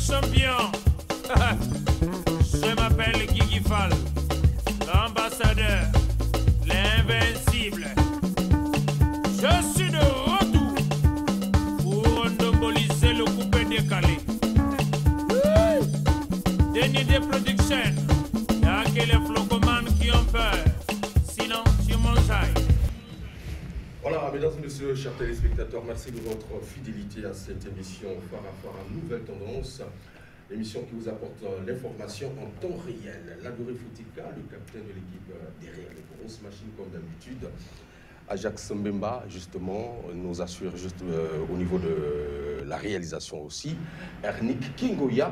champion. Je m'appelle Guigui Fall, l'ambassadeur, l'invincible. Je suis de retour pour monopoliser le coupé décalé. Déni des productions, y'a que les flocomanes qui ont peur. Sinon, tu m'enjailles. Voilà, mesdames et messieurs, chers téléspectateurs, merci de votre fidélité à cette émission phare à phare à Nouvelle Tendance. L'émission qui vous apporte l'information en temps réel. L'Adoré Foutika, le capitaine de l'équipe derrière les grosses machines comme d'habitude. Ajax Mbemba, justement, nous assure juste au niveau de la réalisation aussi. Ernick Kingoya.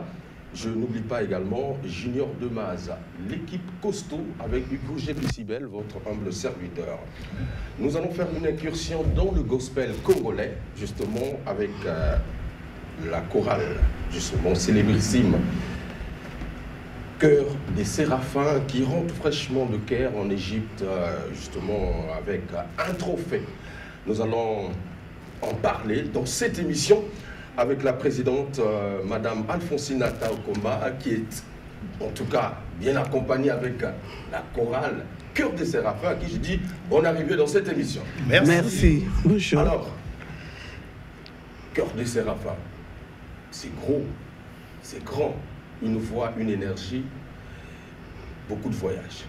Je n'oublie pas également Junior Demaz, l'équipe costaud avec Hugo Gébrissibel, votre humble serviteur. Nous allons faire une incursion dans le gospel congolais, justement avec la chorale, justement célébrissime, Chœur des Séraphins, qui rentre fraîchement de Caire en Égypte, justement avec un trophée. Nous allons en parler dans cette émission avec la présidente, Madame Alphonsine Taokomba, qui est en tout cas bien accompagnée avec la chorale Chœur des Séraphins, à qui je dis bonne arrivée dans cette émission. Merci. Merci. Bonjour. Alors, Chœur des Séraphins, c'est gros, c'est grand, une voix, une énergie, beaucoup de voyages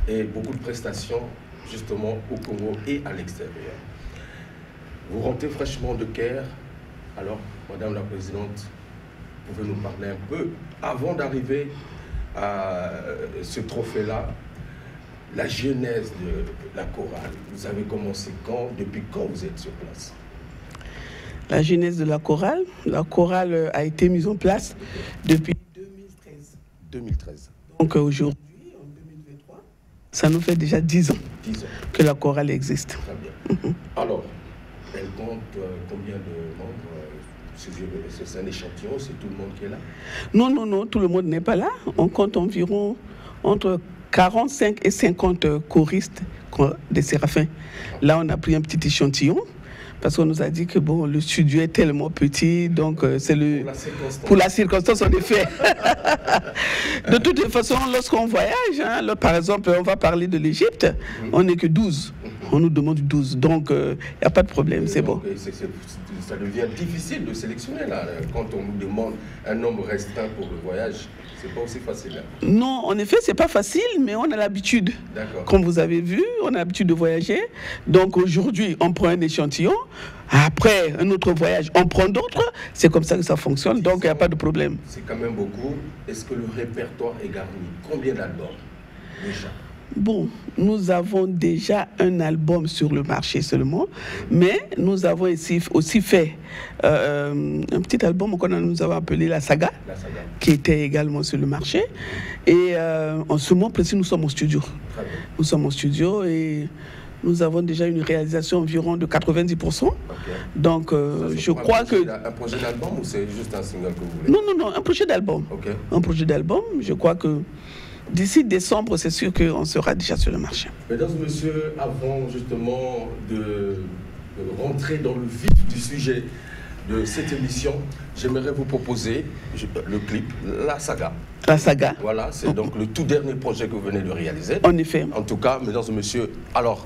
et beaucoup de prestations justement au Congo et à l'extérieur. Vous rentrez fraîchement de Caire. Alors, Madame la Présidente, vous pouvez nous parler un peu, avant d'arriver à ce trophée-là, la genèse de la chorale. Vous avez commencé quand? Depuis quand vous êtes sur place? La genèse de la chorale a été mise en place depuis 2013. 2013. Donc aujourd'hui, en 2023, ça nous fait déjà 10 ans, que la chorale existe. Très bien. Alors, elle compte combien de membres? C'est un échantillon, c'est tout le monde qui est là? Non, tout le monde n'est pas là. On compte environ entre 45 et 50 choristes des Séraphins. Là, on a pris un petit échantillon parce qu'on nous a dit que bon, le studio est tellement petit, donc c'est le pour la circonstance en effet. De toute façon, lorsqu'on voyage, hein, là, par exemple, on va parler de l'Égypte, on n'est que 12. On nous demande 12, donc il n'y a pas de problème, c'est bon. Ça devient difficile de sélectionner là, quand on nous demande un nombre restreint pour le voyage. C'est pas aussi facile. Hein. Non, en effet, c'est pas facile, mais on a l'habitude. Comme vous avez vu, on a l'habitude de voyager. Donc aujourd'hui, on prend un échantillon. Après un autre voyage, on prend d'autres. C'est comme ça que ça fonctionne, donc il n'y a pas de problème. C'est quand même beaucoup. Est-ce que le répertoire est garni? Combien d'albums déjà? Bon, nous avons déjà un album sur le marché seulement, mais nous avons aussi fait un petit album qu'on nous avons appelé La Saga, qui était également sur le marché. Et en ce moment précis, nous sommes au studio. Nous sommes au studio et nous avons déjà une réalisation environ de 90%. Donc, je crois que... Un projet d'album ou c'est juste un single que vous voulez? Non, un projet d'album. Un projet d'album, je crois que... D'ici décembre, c'est sûr qu'on sera déjà sur le marché. Mesdames et messieurs, avant justement de rentrer dans le vif du sujet de cette émission, j'aimerais vous proposer le clip La Saga. La Saga. Voilà, c'est donc le tout dernier projet que vous venez de réaliser. En effet. En tout cas, mesdames et messieurs, alors,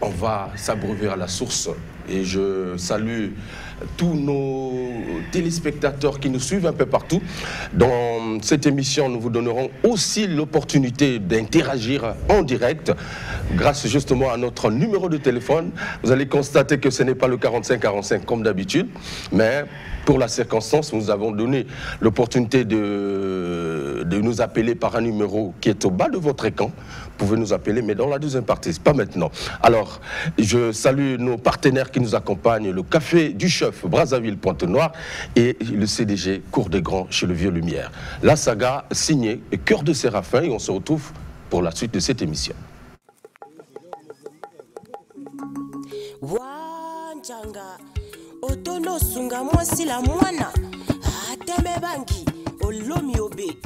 on va s'abreuver à la source et je salue tous nos téléspectateurs qui nous suivent un peu partout. Dans cette émission, nous vous donnerons aussi l'opportunité d'interagir en direct grâce justement à notre numéro de téléphone. Vous allez constater que ce n'est pas le 4545 comme d'habitude, mais pour la circonstance, nous avons donné l'opportunité de nous appeler par un numéro qui est au bas de votre écran. Vous pouvez nous appeler, mais dans la deuxième partie, pas maintenant. Alors, je salue nos partenaires qui nous accompagnent, le Café du Chef, Brazzaville, Pointe-Noire, et le CDG, Cour des Grands, chez le Vieux Lumière. La Saga, signée Chœur de Séraphins, et on se retrouve pour la suite de cette émission. Wanjanga, otono sunga mwasi la mwana, ateme bangi, olomi obe,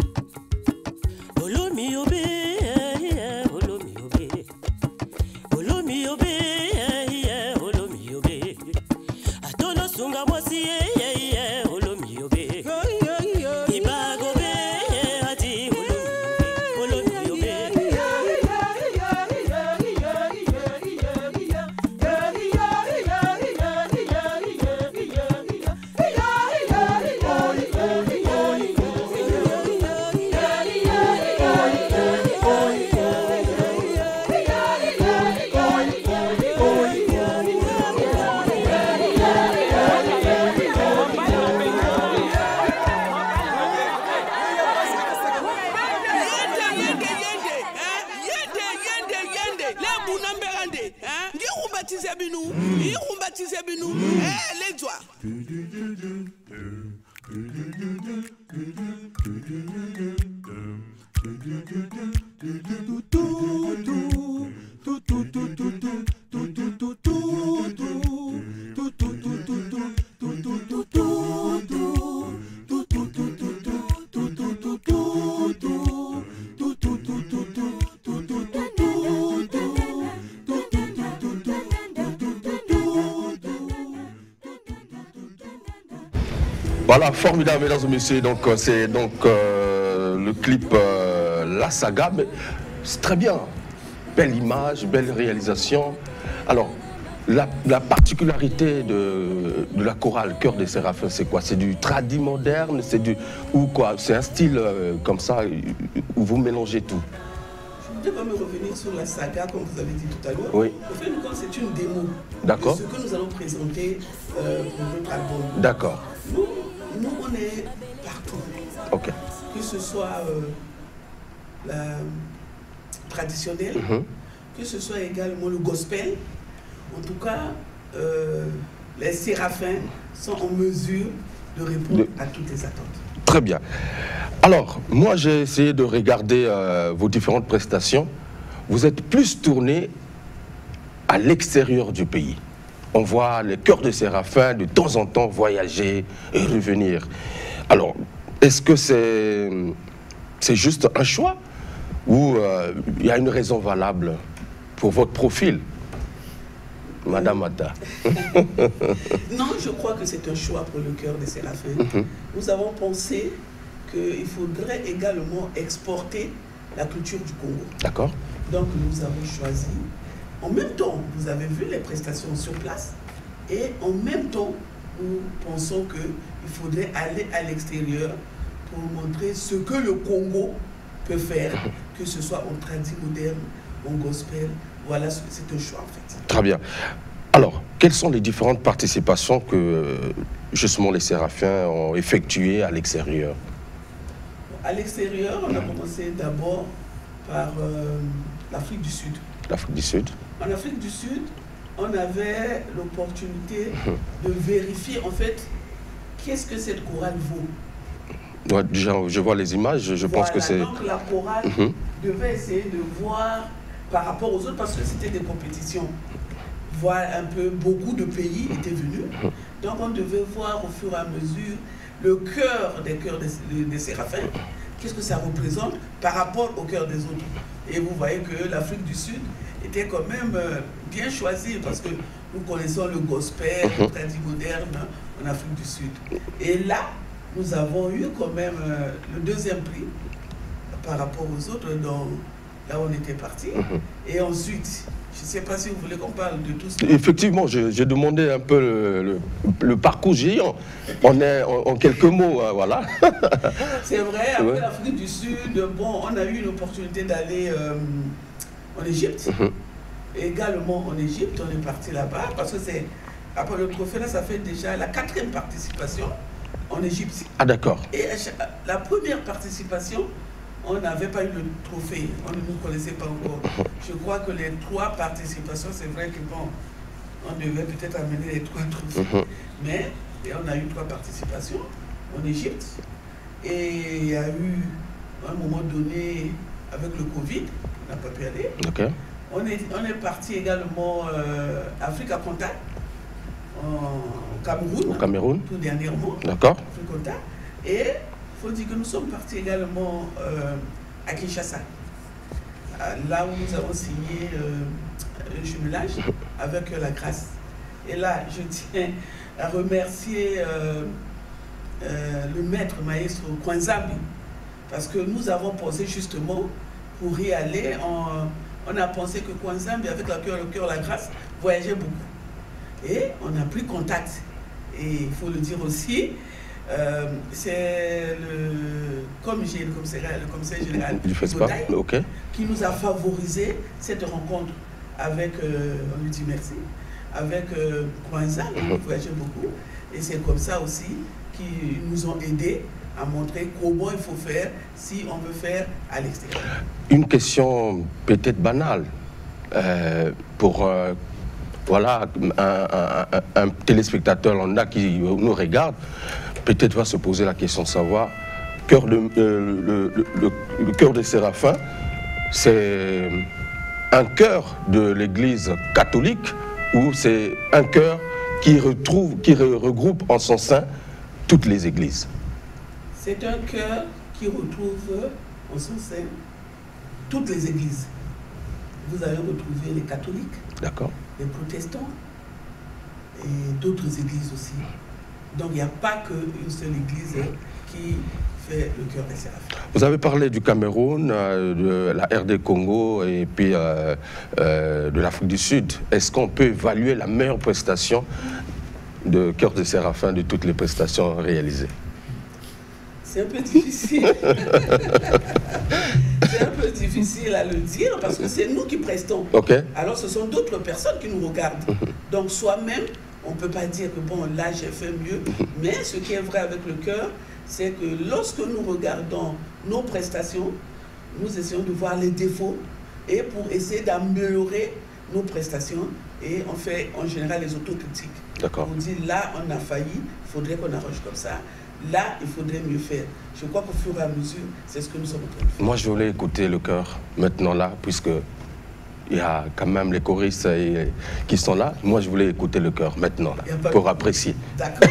olomi obe, olomi obe, olomi obe, olomi obe, atono sunga mwasi, olomi obe, olomi obe, olomi obe. baptisé binou, ils ont baptisé binou, les doigts. Voilà, formidable, mesdames et messieurs. Donc, c'est donc le clip La Saga. C'est très bien. Belle image, belle réalisation. Alors, la particularité de la chorale Chœur des Séraphins, c'est quoi? C'est du tradi moderne, c'est du ou quoi? C'est un style comme ça où vous mélangez tout. Je voudrais me revenir sur La Saga, comme vous avez dit tout à l'heure. Oui. Au fait, c'est une démo. D'accord. De ce que nous allons présenter pour notre album. D'accord. Nous, on est partout. Ok. Que ce soit la traditionnelle, que ce soit également le gospel. En tout cas, les séraphins sont en mesure de répondre à toutes les attentes. Très bien. Alors, moi, j'ai essayé de regarder vos différentes prestations. Vous êtes plus tourné à l'extérieur du pays. On voit les chœurs de séraphins de temps en temps voyager et revenir. Alors, est-ce que c'est juste un choix ou il y a une raison valable pour votre profil, Madame Atta? Non, je crois que c'est un choix pour le chœur des séraphins. Nous avons pensé qu'il faudrait également exporter la culture du Congo. D'accord. Donc nous avons choisi. En même temps, vous avez vu les prestations sur place et en même temps, nous pensons qu'il faudrait aller à l'extérieur pour montrer ce que le Congo peut faire, que ce soit en tradi moderne, en gospel. Voilà, c'est un choix en fait. Très bien. Alors, quelles sont les différentes participations que justement les séraphins ont effectuées à l'extérieur? À l'extérieur, on a commencé d'abord par l'Afrique du Sud. L'Afrique du Sud. En Afrique du Sud, on avait l'opportunité de vérifier en fait qu'est-ce que cette chorale vaut. Ouais, déjà, je vois les images, je pense que c'est... Donc la chorale devait essayer de voir par rapport aux autres, parce que c'était des compétitions, voir un peu, beaucoup de pays étaient venus. Donc on devait voir au fur et à mesure le cœur des chœurs des séraphins, qu'est-ce que ça représente par rapport au cœur des autres. Et vous voyez que l'Afrique du Sud était quand même bien choisie parce que nous connaissons le gospel, le tradi moderne en Afrique du Sud. Et là, nous avons eu quand même le deuxième prix par rapport aux autres, là où on était parti. Et ensuite, je ne sais pas si vous voulez qu'on parle de tout ça. Effectivement, j'ai demandé un peu le parcours géant. On est en quelques mots, voilà. C'est vrai, après l'Afrique du Sud, bon, on a eu une opportunité d'aller en Égypte. Également en Égypte, on est parti là-bas, parce que c'est, après le trophée, là, ça fait déjà la 4e participation en Égypte. Ah d'accord. Et la première participation, on n'avait pas eu le trophée, on ne nous connaissait pas encore. Je crois que les 3 participations, c'est vrai que bon, on devait peut-être amener les 3 trophées. Mais on a eu 3 participations en Égypte. Et il y a eu, à un moment donné, avec le Covid, on n'a pas pu aller. Okay. On est parti également Afrique à Contact, au Cameroun. Au Cameroun. Tout dernièrement. D'accord. Afrique Contact. Et il faut dire que nous sommes partis également à Kinshasa, là où nous avons signé un jumelage avec la Grâce. Et là, je tiens à remercier le maître maestro Kwanzambi, parce que nous avons pensé justement pour y aller, on a pensé que Kwanzambi, avec le cœur, la Grâce, voyageait beaucoup. Et on a pris contact. Et il faut le dire aussi, c'est le commissaire général du festival qui nous a favorisé cette rencontre avec, on lui dit merci, avec Kwanza, qui voyageait beaucoup. Et c'est comme ça aussi qu'ils nous ont aidés à montrer comment il faut faire si on veut faire à l'extérieur. Une question peut-être banale pour voilà, un téléspectateur lambda qui nous regarde, peut-être va se poser la question de savoir, le chœur des Séraphins, c'est un chœur de l'Église catholique ou c'est un chœur qui regroupe en son sein toutes les églises? C'est un chœur qui retrouve en son sein toutes les églises. Vous allez retrouver les catholiques, les protestants et d'autres églises aussi. Donc il n'y a pas qu'une seule église qui fait le chœur des Séraphins. Vous avez parlé du Cameroun, de la RD Congo et puis de l'Afrique du Sud. Est-ce qu'on peut évaluer la meilleure prestation de chœur des Séraphins de toutes les prestations réalisées? C'est un peu difficile. C'est un peu difficile à le dire parce que c'est nous qui prestons. Alors ce sont d'autres personnes qui nous regardent. Donc soi-même, on ne peut pas dire que bon, là j'ai fait mieux. Mais ce qui est vrai avec le chœur, c'est que lorsque nous regardons nos prestations, nous essayons de voir les défauts et pour essayer d'améliorer nos prestations. Et on fait en général les autocritiques. On dit là on a failli, il faudrait qu'on arrange comme ça. Là, il faudrait mieux faire. Je crois qu'au fur et à mesure, c'est ce que nous sommes en train de faire. Moi, je voulais écouter le chœur maintenant là, puisque il y a quand même les choristes qui sont là. Moi, je voulais écouter le chœur maintenant là, pour apprécier. D'accord.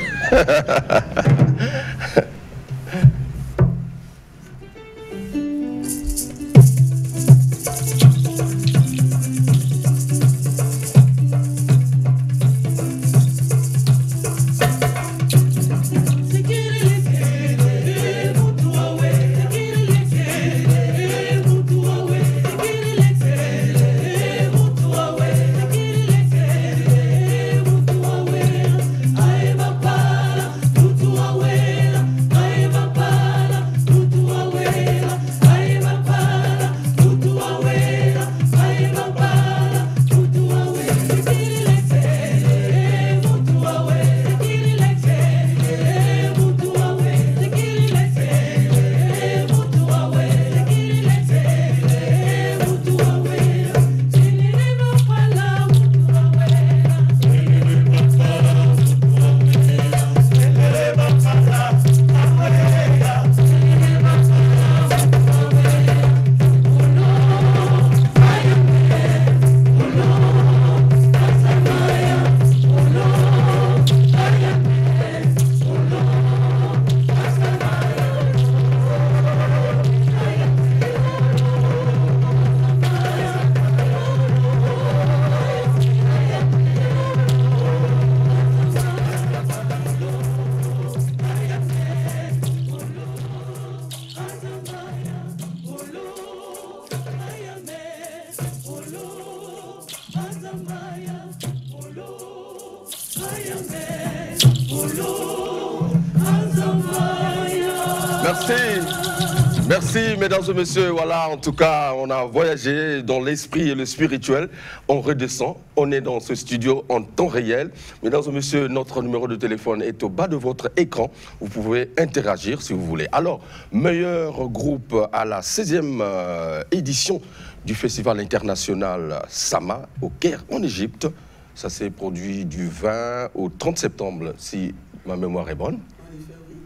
Merci, mesdames et messieurs. Voilà, en tout cas, on a voyagé dans l'esprit et le spirituel. On redescend, on est dans ce studio en temps réel. Mesdames et messieurs, notre numéro de téléphone est au bas de votre écran. Vous pouvez interagir si vous voulez. Alors, meilleur groupe à la 16e édition du Festival international Sama au Caire, en Égypte. Ça s'est produit du 20 au 30 septembre, si ma mémoire est bonne.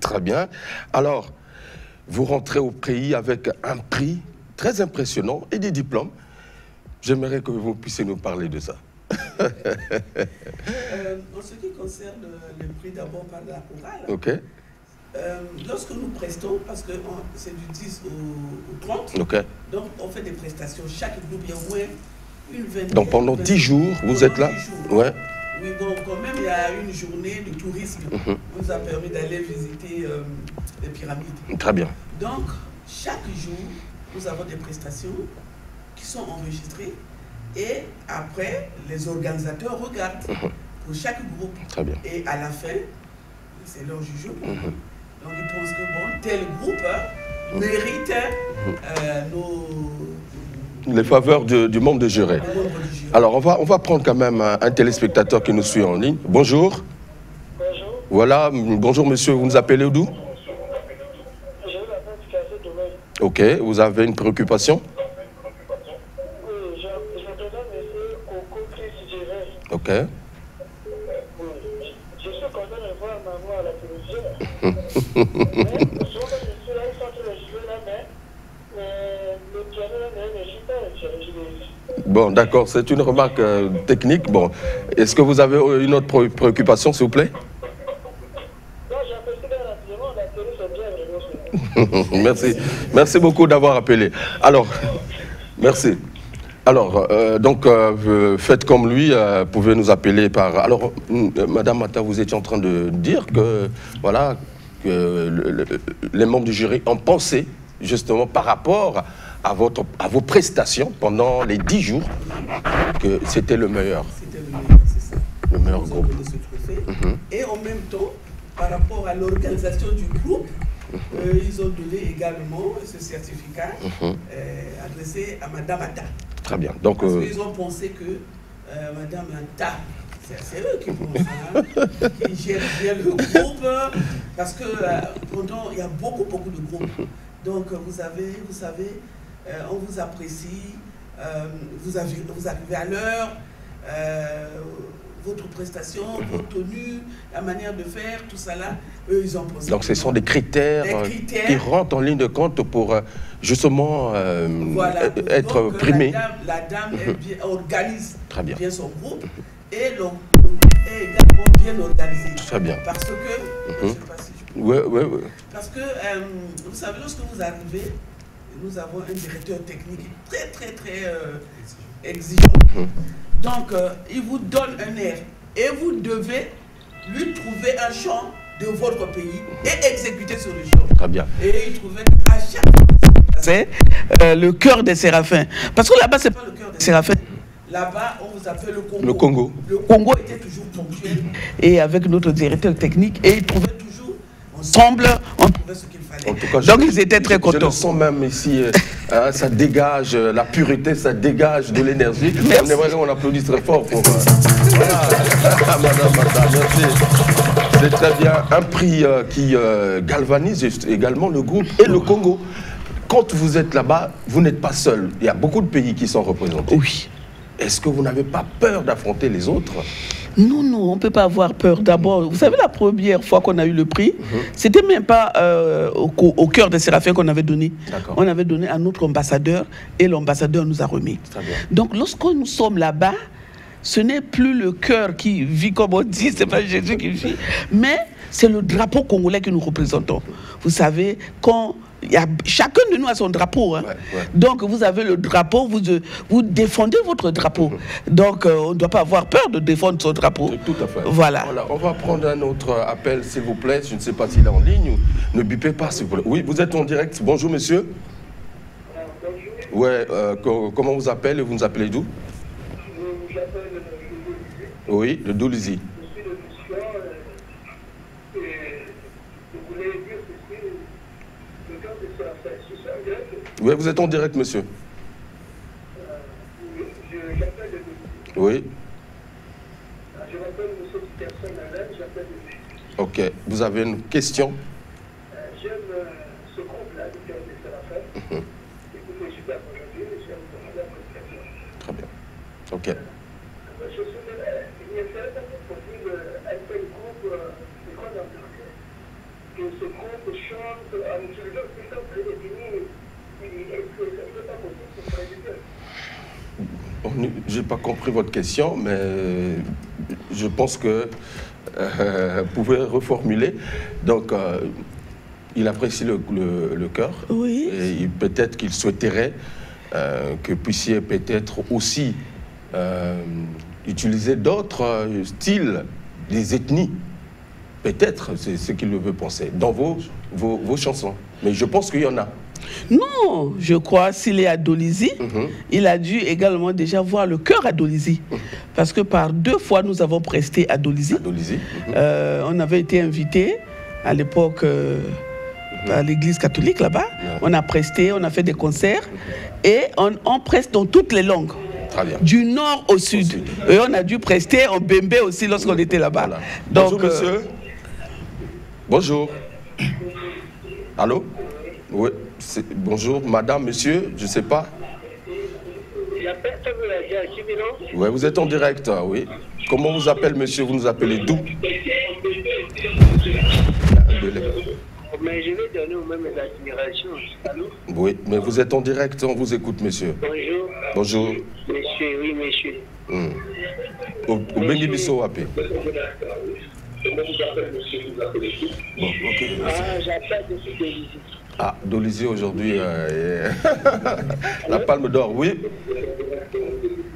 Très bien. Alors, vous rentrez au pays avec un prix très impressionnant et des diplômes. J'aimerais que vous puissiez nous parler de ça. En ce qui concerne le prix, d'abord par la chorale, lorsque nous prestons, parce que c'est du 10 au 30, donc on fait des prestations. Chaque groupe, il y a au moins une vingtaine. Donc pendant 10 jours, vous êtes là? Ouais. Oui, bon, quand même, il y a une journée de tourisme. On nous a permis d'aller visiter les pyramides. Très bien. Donc, chaque jour, nous avons des prestations qui sont enregistrées et après, les organisateurs regardent pour chaque groupe. Très bien. Et à la fin, c'est leur jugement. Donc, ils pensent que bon, tel groupe mérite les faveurs du membre de jury. Alors, on va prendre quand même un téléspectateur qui nous suit en ligne. Bonjour. Bonjour. Voilà, bonjour monsieur, vous nous appelez d'où? Je vous appelle du quartier d'Ouai. Ok, vous avez une préoccupation? Oui, je présente monsieur Coco Chris Gérard. Ok. Ok. Je suis content de voir maman à la télévision. Mais souvent quand je suis là, ils sont tous les jeux là, mais le piano là, ne joue pas le piano. Bon, d'accord, c'est une remarque technique. Bon, est-ce que vous avez une autre préoccupation, s'il vous plaît? Non, j'apprécie bien la télé, c'est bien. Merci. Merci beaucoup d'avoir appelé. Alors, merci. Alors, faites comme lui, pouvez nous appeler par... Alors, Madame Mata, vous étiez en train de dire que, voilà, que les membres du jury ont pensé, justement, par rapport à vos prestations pendant les 10 jours, que c'était le meilleur. C'était le meilleur, c'est ça. Le meilleur Ils ont groupe. donné ce trophée. Et en même temps, par rapport à l'organisation du groupe, ils ont donné également ce certificat adressé à Madame Atta. Très bien. Donc, Parce qu'ils ont pensé que Madame Atta, c'est eux qui font ça, qui gèrent bien le groupe, parce que il y a beaucoup de groupes. Donc vous savez, on vous apprécie, vous arrivez à l'heure, votre prestation, vos tenues, la manière de faire, tout ça là, eux ils ont posé. Donc ce sont des critères qui rentrent en ligne de compte pour justement être donc, primés. La dame elle organise bien son groupe et le groupe est également bien organisé. Très bien. Parce que, je ne sais pas si je peux. Oui. Parce que, vous savez, lorsque vous arrivez, nous avons un directeur technique très exigeant. Donc, il vous donne un air et vous devez lui trouver un chant de votre pays et exécuter sur le chant. Très bien. Et il trouvait qu'à chaque fois que c'est le cœur des séraphins. Parce que là-bas, c'est pas le cœur des séraphins. Là-bas, on vous appelle le Congo. Le Congo. Le Congo était toujours ponctuel et avec notre directeur technique et il trouvait toujours, ensemble, on trouvait ce qu'il fallait. En tout cas, donc ils étaient très contents. Je le sens même ici, ça dégage la pureté, ça dégage de l'énergie. On aimerait qu'on applaudisse très fort pour... voilà, Madame Mata, merci. C'est très bien. Un prix qui galvanise également le groupe et le Congo. Quand vous êtes là-bas, vous n'êtes pas seul. Il y a beaucoup de pays qui sont représentés. Oui. Est-ce que vous n'avez pas peur d'affronter les autres? Non, on ne peut pas avoir peur. D'abord, vous savez, la première fois qu'on a eu le prix, c'était même pas au cœur des séraphins qu'on avait donné. On avait donné à notre ambassadeur et l'ambassadeur nous a remis. Donc, lorsque nous sommes là-bas, ce n'est plus le cœur qui vit, comme on dit, c'est pas Jésus qui vit, mais c'est le drapeau congolais que nous représentons. Vous savez, chacun de nous a son drapeau. Hein. Donc, vous avez le drapeau, vous défendez votre drapeau. Donc, on ne doit pas avoir peur de défendre son drapeau. Tout à fait. Voilà. On va prendre un autre appel, s'il vous plaît. Je ne sais pas s'il est en ligne. Ne bipez pas, s'il vous plaît. Oui, vous êtes en direct. Bonjour, monsieur. Ouais, comment vous appelez? Vous nous appelez d'où? Oui, le Doulizi. Oui, vous êtes en direct, monsieur. Oui. Je m'appelle monsieur Peterson Alain, j'appelle de... Ok. Vous avez une question? J'aime ce groupe-là, du cœur des séraphins. Écoutez, je suis là aujourd'hui, j'aime demander la prestation. Très bien. Ok. Je suis il y a fait pour dire un tel groupe de grande ampleur. Que ce groupe chante en utilisant le système prédéfini. Est-ce que ça ne peut pas possible pour président? Je n'ai pas compris votre question, mais je pense que vous pouvez reformuler. Donc, il apprécie le cœur. Oui. Et peut-être qu'il souhaiterait que puissiez peut-être aussi utiliser d'autres styles, des ethnies. Peut-être, c'est ce qu'il veut penser, dans vos chansons. Mais je pense qu'il y en a. Non, je crois s'il est à Dolisie, il a dû également déjà voir le cœur à Dolisie. Parce que par 2 fois, nous avons presté à Dolisie. On avait été invités à l'époque à l'église catholique là-bas. On a presté, on a fait des concerts et on preste dans toutes les langues. Du nord au sud. Et on a dû prester en bembe aussi lorsqu'on était là-bas. Voilà. Donc, bonjour, monsieur. Bonjour. Allô? Oui. Bonjour, madame, monsieur, je ne sais pas. Oui, vous êtes en direct, oui. Comment vous appelez, monsieur? Vous nous appelez d'où? Mais je vais donner au même mes admirations. Allô? Oui, mais vous êtes en direct, on vous écoute, monsieur. Bonjour. Bonjour. Monsieur, oui, monsieur. Au Bengibiso Wapé. Comment vous appelez, monsieur? Vous appelez qui? Bon, ok. Ah, j'appelle depuis Dolisie. Ah, Dolisie aujourd'hui, la Palme d'Or, oui.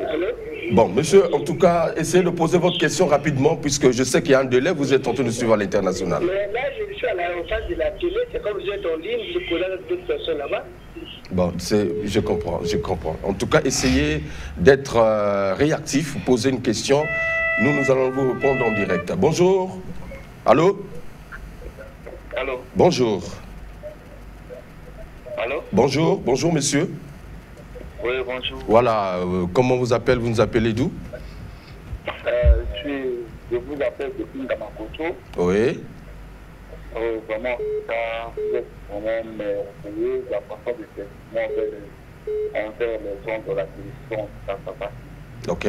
Allô? Bon, monsieur, en tout cas, essayez de poser votre question rapidement, puisque je sais qu'il y a un délai, vous êtes en train de suivre à l'international. Mais là, je suis à la face de la télé, c'est comme vous êtes en ligne, vous posez avec d'autres personnes là-bas. Bon, je comprends, je comprends. En tout cas, essayez d'être réactif, posez une question. Nous allons vous répondre en direct. Bonjour. Allô? Allô? Bonjour. Allô? Bonjour, bonjour monsieur. Oui, bonjour. Voilà, comment vous appelez? Vous nous appelez d'où? Je vous appelle depuis Ndamakoto. Oui. Vraiment, vous êtes vraiment merveilleux, la façon de faire envers les gens de la télévision, ça va. Ok.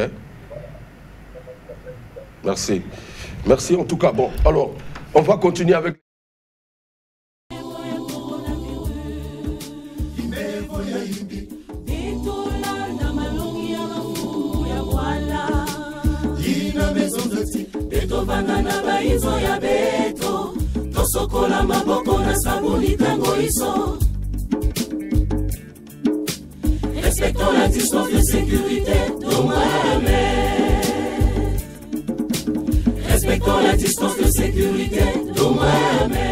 Merci. Merci en tout cas. Bon, alors, on va continuer avec... Banana baizo ya beto tosokola maboko na sabuni tango iso. Respectons la distance de sécurité de moi-même. Respectons la distance de sécurité de moi-même.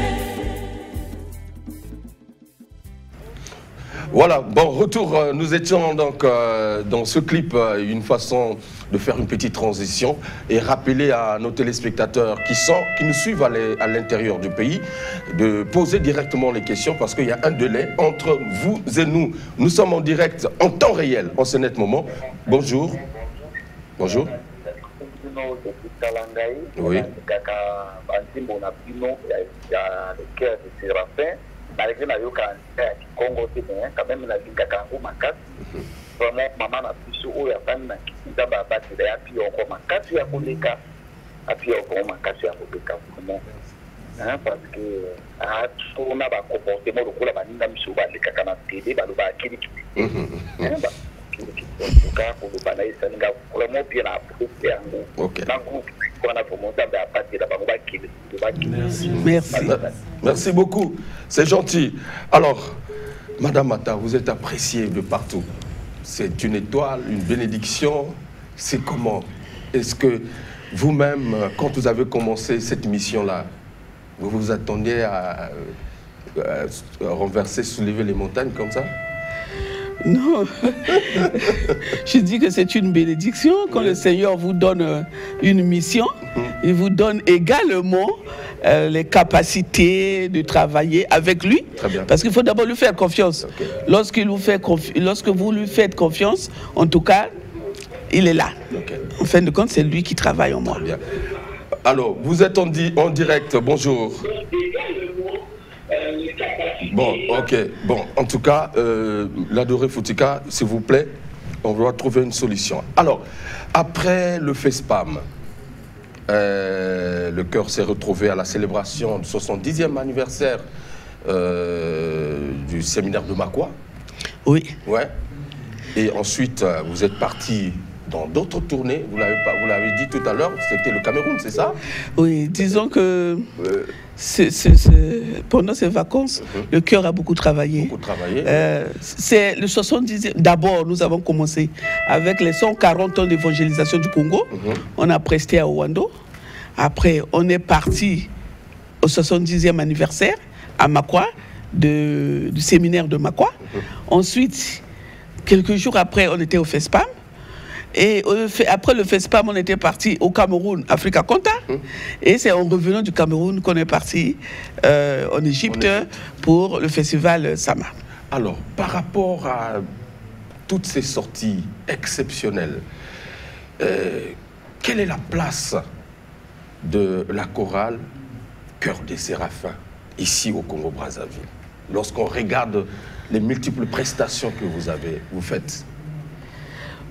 Voilà, bon, retour, nous étions donc dans ce clip, une façon de faire une petite transition et rappeler à nos téléspectateurs qui nous suivent à l'intérieur du pays, de poser directement les questions parce qu'il y a un délai entre vous et nous. Nous sommes en direct, en temps réel, en ce net moment. Bonjour. Bonjour. Oui. Malgré la yoka Congo quand même la vie kakango makasi vraiment maman na biso oyo afani na kita ba batela ya pi encore makasi ya koleka api encore makasi ya koleka vraiment hein parce que on a ba comportement lokola baninga miso ba leka na télé ba loba akili hein ba ka ko ba na isa nga vraiment bien à propre yango OK. Merci. Merci beaucoup, c'est gentil. Alors, Madame Mata, vous êtes appréciée de partout. C'est une étoile, une bénédiction. C'est comment? Est-ce que vous-même, quand vous avez commencé cette mission-là, vous vous attendiez à renverser, soulever les montagnes comme ça? Non, je dis que c'est une bénédiction quand le Seigneur vous donne une mission, il vous donne également les capacités de travailler avec lui, parce qu'il faut d'abord lui faire confiance. Okay. Lorsque vous lui faites confiance, en tout cas, il est là. Okay. En fin de compte, c'est lui qui travaille en moi. Bien. Alors, vous êtes en direct, bonjour. Bon, ok. Bon, en tout cas, l'adoré Foutika, s'il vous plaît, on doit trouver une solution. Alors, après le FESPAM, le chœur s'est retrouvé à la célébration du 70e anniversaire du séminaire de Makwa. Oui. Ouais. Et ensuite, vous êtes parti dans d'autres tournées. Vous l'avez dit tout à l'heure, c'était le Cameroun, c'est ça? Oui, disons que pendant ces vacances, le chœur a beaucoup travaillé. C'est le 70e. D'abord, nous avons commencé avec les 140 ans d'évangélisation du Congo. On a presté à Ouando. Après, on est parti au 70e anniversaire à Makwa, du séminaire de Makwa. Ensuite, quelques jours après, on était au FESPAM. Et après le FESPAM, on était parti au Cameroun, Africa Conta. Et c'est en revenant du Cameroun qu'on est parti en Égypte pour le festival Sama. Alors, par rapport à toutes ces sorties exceptionnelles, quelle est la place de la chorale Chœur des Séraphins ici au Congo-Brazzaville, lorsqu'on regarde les multiples prestations que vous faites?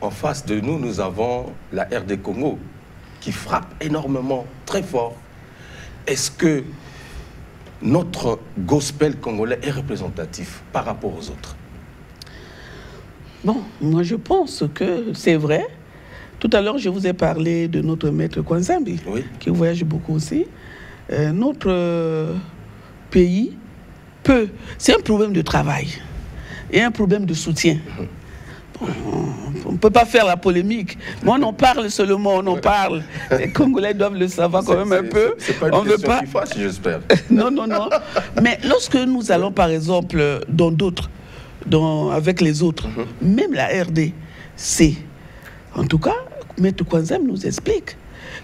en face de nous, nous avons la RD Congo qui frappe énormément, très fort. Est-ce que notre gospel congolais est représentatif par rapport aux autres? Bon, moi je pense que c'est vrai. Tout à l'heure, je vous ai parlé de notre maître Kwanzambi, Oui. qui voyage beaucoup aussi. Notre pays peut... C'est un problème de travail et un problème de soutien. Bon, on ne peut pas faire la polémique, mais on en parle seulement, on en parle. Les Congolais doivent le savoir quand même un peu. C'est pas une question qui fâche, j'espère. Non, non, non. Mais lorsque nous allons, par exemple, dans d'autres, avec les autres, même la RDC, en tout cas, Maître Kwanzam nous explique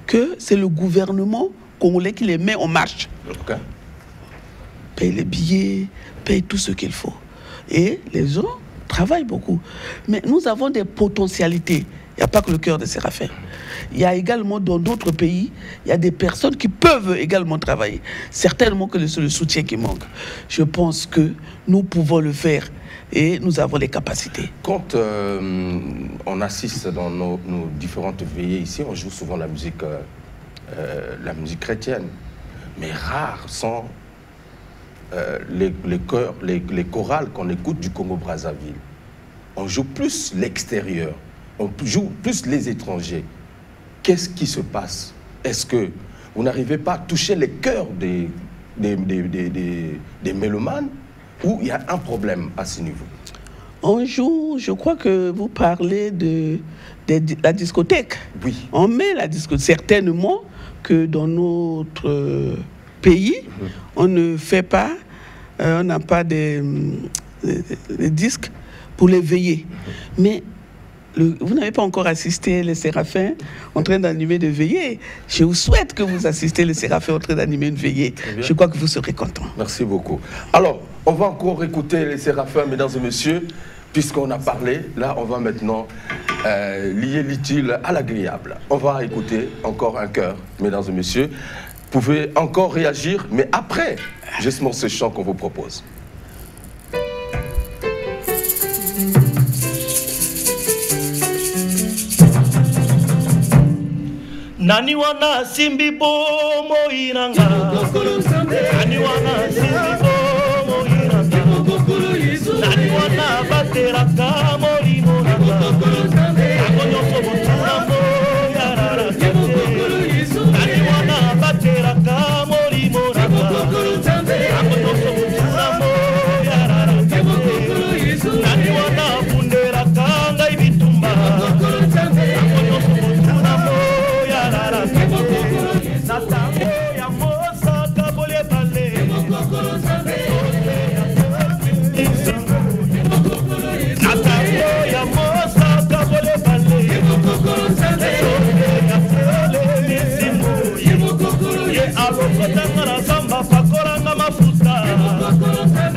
que c'est le gouvernement congolais qui les met en marche. Okay. Paye les billets, paye tout ce qu'il faut. Et les gens travaillent beaucoup. Mais nous avons des potentialités. Il n'y a pas que le cœur de Séraphin. Il y a également dans d'autres pays, il y a des personnes qui peuvent également travailler. Certainement que c'est le soutien qui manque. Je pense que nous pouvons le faire et nous avons les capacités. Quand on assiste dans nos différentes veillées ici, on joue souvent la musique chrétienne. Mais rares sont les chœurs, les chorales qu'on écoute du Congo-Brazzaville. On joue plus l'extérieur, on joue plus les étrangers. Qu'est-ce qui se passe? Est-ce que vous n'arrivez pas à toucher les cœurs des mélomanes ou il y a un problème à ce niveau? On joue, je crois que vous parlez de la discothèque. Oui. On met la discothèque. Certainement que dans notre pays, on ne fait pas, on n'a pas des disques pour les veiller. Mais vous n'avez pas encore assisté les Séraphins en train d'animer des veillées. Je vous souhaite que vous assistez les Séraphins en train d'animer une veillée. Je crois que vous serez contents. Merci beaucoup. Alors, on va encore écouter les Séraphins, mesdames et messieurs, puisqu'on a parlé. Là, on va maintenant lier l'utile à l'agréable. On va écouter encore un chœur, mesdames et messieurs. Vous pouvez encore réagir, mais après, justement, ce chant qu'on vous propose. Nani wana simbi bomo iranga, nani wana simbi bomo iranga, nani wana batera kamori monanga, agonyo sobo tunamo yarara kete, nani wana batera kamori monanga, agonyo sobo tunamo yarara kete, nani wana fundera kanga ibitumba, agonyo sobo tunamo. Natambo ya mosa kabole bale Natambo ya mosa kabole bale Ye alokota ngara samba pakoranga mafuta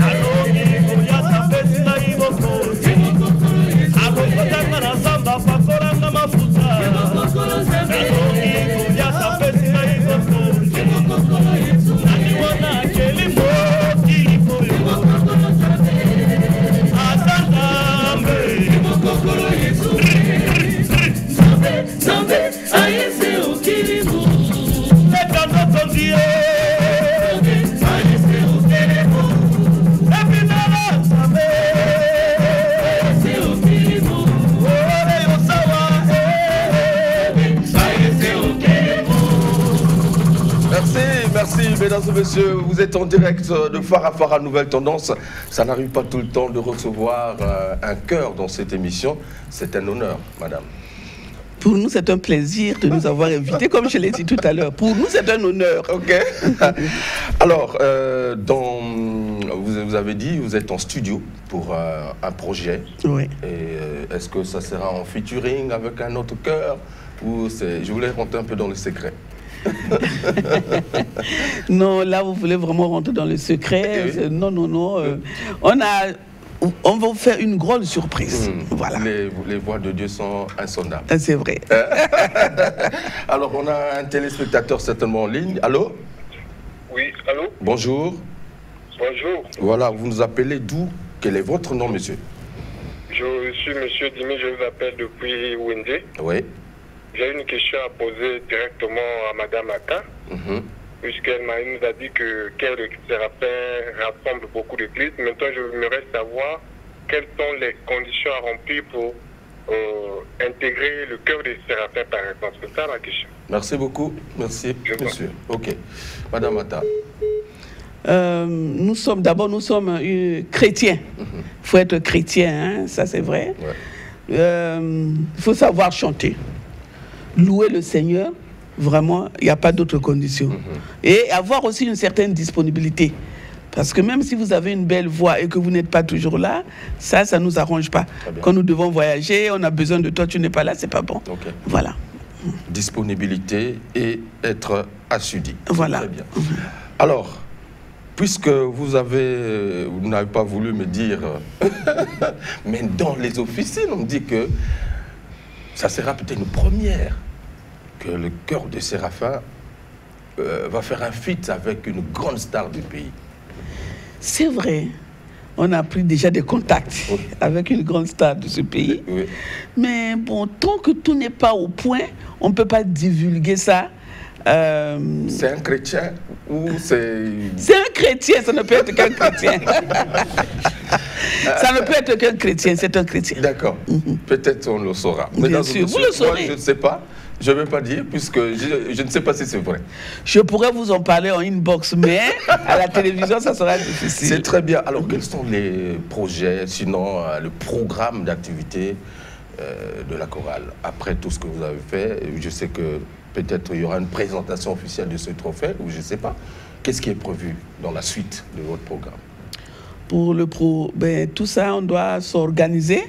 Alongi kuyata pesa iboko Alokota ngara samba pakoranga mafuta Alongi kuyata pesa Merci, mesdames et messieurs. Vous êtes en direct de Phare à Phare, Nouvelle Tendance. Ça n'arrive pas tout le temps de recevoir un chœur dans cette émission. C'est un honneur, madame. Pour nous, c'est un plaisir de nous avoir invités, comme je l'ai dit tout à l'heure. Pour nous, c'est un honneur. OK. Alors, vous avez dit, vous êtes en studio pour un projet. Oui. Et est-ce que ça sera en featuring avec un autre chœur ou je voulais rentrer un peu dans le secret. Non, là, vous voulez vraiment rentrer dans le secret. Oui. Non, non, non. On va vous faire une grande surprise. Voilà. Les voix de Dieu sont insondables. C'est vrai. Alors, on a un téléspectateur certainement en ligne. Allô? Oui, allô? Bonjour. Bonjour. Voilà, vous nous appelez d'où? Quel est votre nom, monsieur? Je suis monsieur Dimi, je vous appelle depuis Wende. Oui. J'ai une question à poser directement à madame Aka, puisqu'elle nous a dit que Cœur de Séraphin rassemble beaucoup d'églises. Maintenant, je voudrais savoir quelles sont les conditions à remplir pour intégrer le Cœur des Séraphins, par exemple. C'est ça la question. Merci beaucoup. Merci, monsieur. Ok. Madame Atta. Nous sommes chrétiens. Il faut être chrétien, hein, ça c'est vrai. Il faut savoir chanter. Louer le Seigneur, vraiment, il n'y a pas d'autres conditions. Et avoir aussi une certaine disponibilité. Parce que même si vous avez une belle voix et que vous n'êtes pas toujours là, ça ne nous arrange pas. Quand nous devons voyager, on a besoin de toi, tu n'es pas là, c'est pas bon. Okay. Voilà. Disponibilité et être assidu. Voilà. Très bien. Alors, puisque vous n'avez pas voulu me dire, mais dans les officines, on me dit que ça sera peut-être une première, que le Cœur de Séraphin va faire un feat avec une grande star du pays. C'est vrai, on a pris déjà des contacts avec une grande star de ce pays. Oui. Mais bon, tant que tout n'est pas au point, on ne peut pas divulguer ça. C'est un chrétien ou c'est... C'est un chrétien, ça ne peut être qu'un chrétien. Ça ne peut être qu'un chrétien, c'est un chrétien. D'accord, peut-être on le saura. Mais bien sûr, vous le saurez. Moi, je ne sais pas, je ne vais pas dire, puisque je ne sais pas si c'est vrai. Je pourrais vous en parler en inbox, mais à la télévision, ça sera difficile. C'est très bien. Alors, quels sont les projets, sinon le programme d'activité de la chorale? Après tout ce que vous avez fait, je sais que peut-être il y aura une présentation officielle de ce trophée, ou je ne sais pas. Qu'est-ce qui est prévu dans la suite de votre programme? Pour tout ça, on doit s'organiser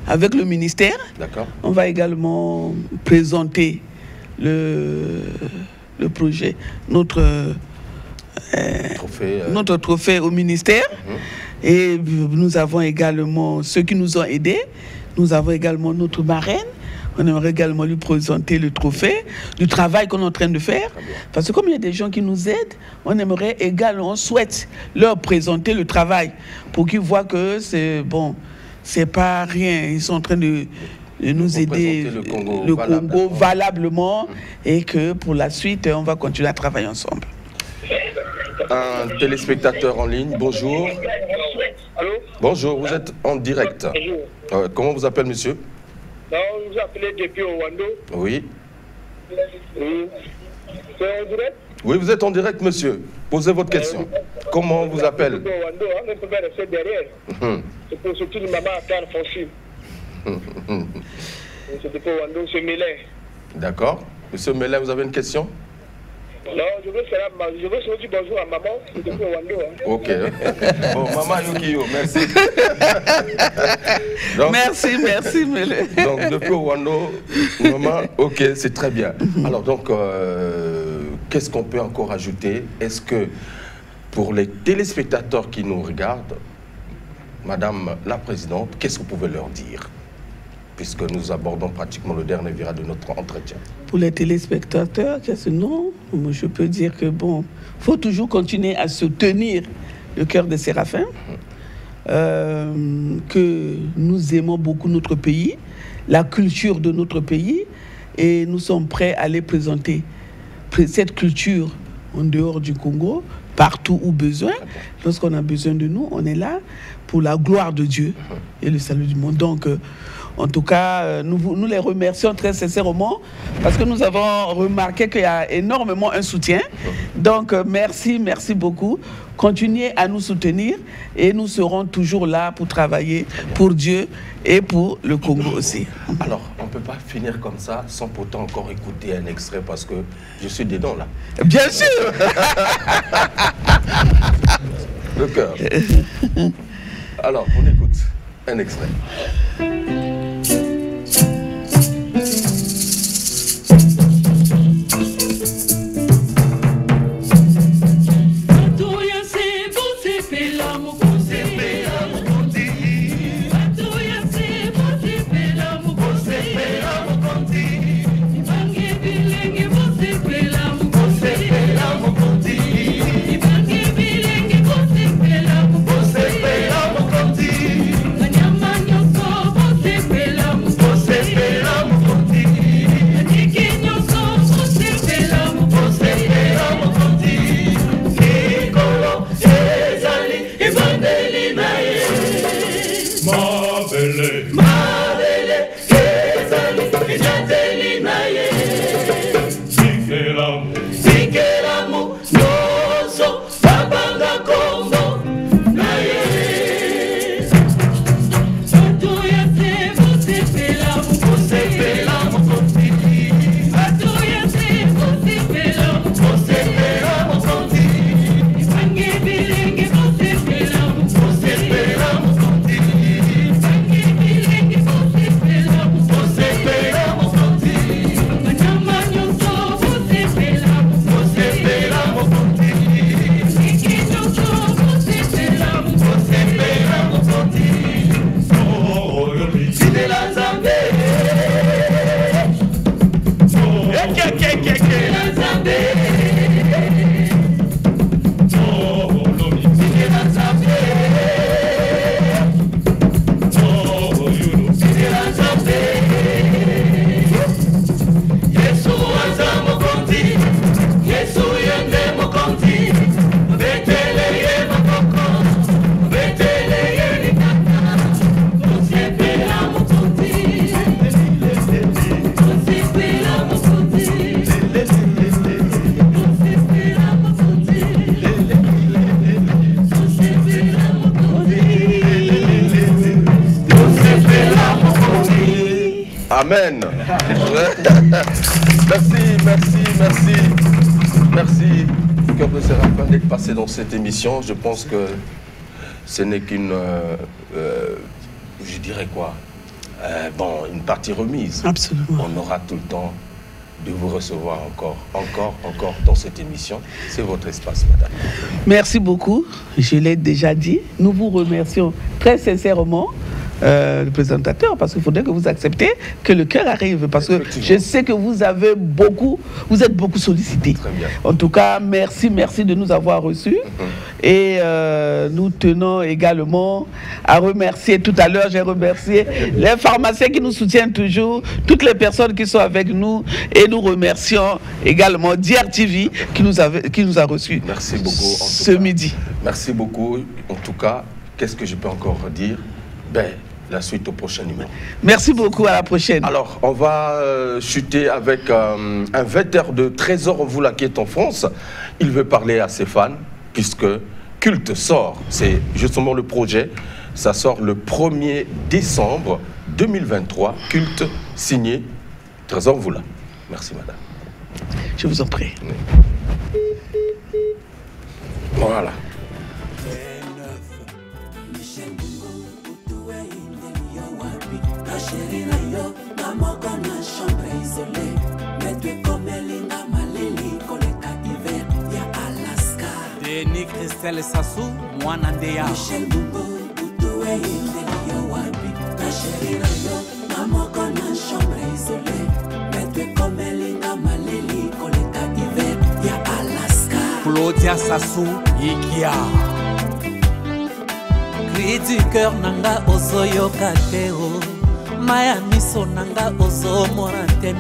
avec le ministère. D'accord. On va également présenter le projet, notre trophée au ministère. Et nous avons également ceux qui nous ont aidés. Nous avons également notre marraine. On aimerait également lui présenter le trophée du travail qu'on est en train de faire. Parce que comme il y a des gens qui nous aident, on aimerait également, on souhaite leur présenter le travail pour qu'ils voient que c'est bon, c'est pas rien. Ils sont en train de nous aider le Congo valablement et que pour la suite, on va continuer à travailler ensemble. Un téléspectateur en ligne, bonjour. Allô? Bonjour, vous êtes en direct. Bonjour. Comment vous appelez, monsieur? Non, vous vous appelez depuis Owando. Oui. C'est en direct? Oui, vous êtes en direct, monsieur. Posez votre question. Comment on vous appelle? Owando, on ne peut pas rester derrière. C'est pour surtout une maman à Carl Fonsi. C'est depuis Owando, c'est Mélin. D'accord. Monsieur Mélin, vous avez une question? Non, je veux seulement dire bonjour à maman, c'est depuis Owando. Ok. Bon, maman Yukio, merci. Donc, merci, Mélin. Donc, depuis Owando, maman, ok, c'est très bien. Alors, donc, qu'est-ce qu'on peut encore ajouter? Est-ce que, pour les téléspectateurs qui nous regardent, Madame la Présidente, qu'est-ce que vous pouvez leur dire? Puisque nous abordons pratiquement le dernier virage de notre entretien. Pour les téléspectateurs, non, je peux dire que bon, faut toujours continuer à soutenir le Cœur des Séraphins, que nous aimons beaucoup notre pays, la culture de notre pays, et nous sommes prêts à les présenter cette culture en dehors du Congo, partout où besoin. Lorsqu'on a besoin de nous, on est là pour la gloire de Dieu et le salut du monde. Donc, en tout cas, nous les remercions très sincèrement parce que nous avons remarqué qu'il y a énormément un soutien. Donc, merci beaucoup. Continuez à nous soutenir et nous serons toujours là pour travailler pour Dieu et pour le Congo aussi. Alors, on ne peut pas finir comme ça sans pourtant encore écouter un extrait parce que je suis dedans là. Bien sûr. Le cœur. Alors, on écoute un extrait. Nyama nyoko Amen. Merci, Cœur de Séraphin, d'être passé dans cette émission. Je pense que ce n'est qu'une, je dirais quoi, une partie remise. Absolument. On aura tout le temps de vous recevoir encore dans cette émission. C'est votre espace, madame. Merci beaucoup. Je l'ai déjà dit. Nous vous remercions très sincèrement, le présentateur, parce qu'il faudrait que vous acceptiez que le cœur arrive, parce que je sais que vous êtes beaucoup sollicité. Très bien. En tout cas, merci de nous avoir reçus. Et nous tenons également à remercier, tout à l'heure j'ai remercié les pharmaciens qui nous soutiennent toujours, toutes les personnes qui sont avec nous, et nous remercions également DRTV qui nous a reçus. Merci beaucoup. Ce midi. Merci beaucoup. En tout cas, qu'est-ce que je peux encore dire? La suite au prochain numéro. Merci beaucoup, à la prochaine. Alors, on va chuter avec un vétéran de Trésor Envoula qui est en France. Il veut parler à ses fans, puisque Culte sort. C'est justement le projet. Ça sort le 1er décembre 2023. Culte signé Trésor Envoula. Merci, madame. Je vous en prie. Voilà. Denis Christelle Sassou, Mwana Ndeya. Claudia Sassou, Ikia. Cri du cœur nanga ozoyo kateo. Maya miso nanga ozo morante